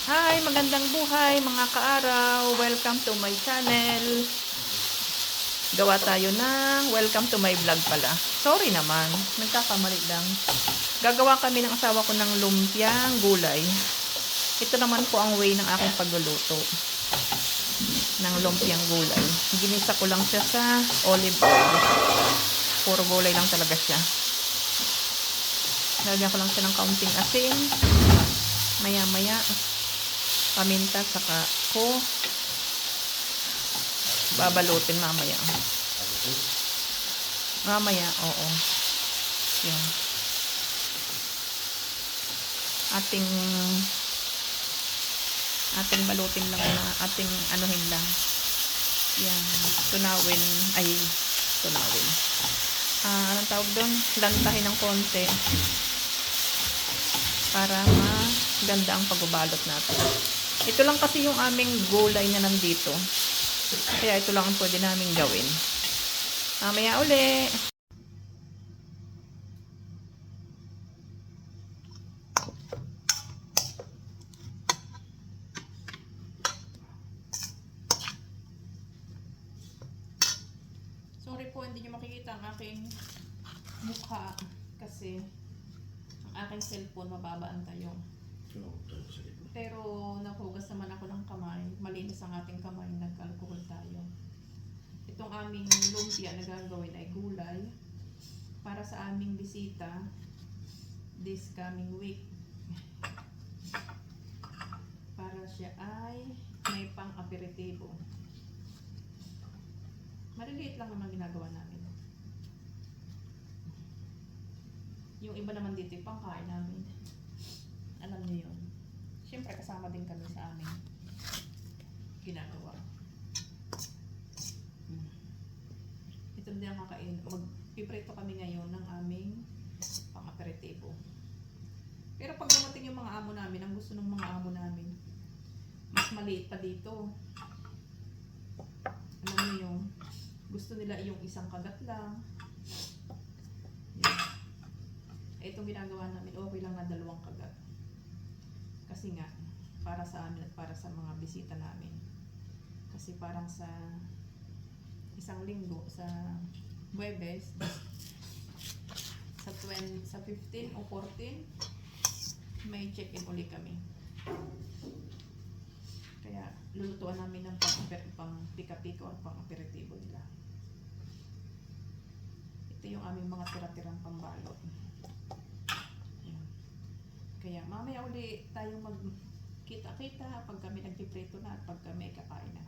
Hi, magandang buhay mga kaaraw. Welcome to my channel. Gawa tayo ng welcome to my vlog pala. Sorry naman, nagkakamali lang. Gagawa kami ng asawa ko ng lumpiang gulay. Ito naman po ang way ng aking pagluluto ng lumpiang gulay. Ginisa ko lang siya sa olive oil. Puro gulay lang talaga siya. Lagyan ko lang siya ng kaunting asin. Maya-maya paminta, saka ko babalutin mamaya. Oo. Yan. Ating balutin lang na, ating anuhin lang. Yan. Tunawin. Anong tawag doon? Lantahin ng konti. Para maganda ang pagbabalot natin. Ito lang kasi yung aming gulay na nandito. Kaya ito lang ang pwede namin gawin. Mamaya uli. Sorry po, hindi nyo makikita ang aking mukha kasi ang aking cellphone mababa ang tayo. Pero nahugas naman ako ng kamay. Malinis ang ating kamay. Nag-alcohol tayo. Itong aming lumpia na gagawin ay gulay para sa aming bisita this coming week. Para siya ay may pang-aperitibo. Maliliit lang naman ginagawa namin. Yung iba naman dito yung pangkain namin. Alam niyo yun. Siyempre kasama din kami sa aming ginagawa. Ito din ang kakain. Magpiprito kami ngayon ng aming pang-aperitibo. Pero pag dumating yung mga amo namin, ang gusto ng mga amo namin, mas maliit pa dito. Alam niyo yung gusto nila yung isang kagat lang. Yan. Itong ginagawa namin, okay lang na 2 kagat. Kasi nga, para sa amin at para sa mga bisita namin. Kasi parang sa isang linggo, sa Huwebes, sa 15 o 14, may check-in uli kami. Kaya lulutuan namin ng pang-pika-pika o pang-aperitibo nila. Ito yung aming mga tira-tirang pambalot. Kaya mamaya uli tayo magkita-kita pag kami nagpiprito na at pag kami kakain na.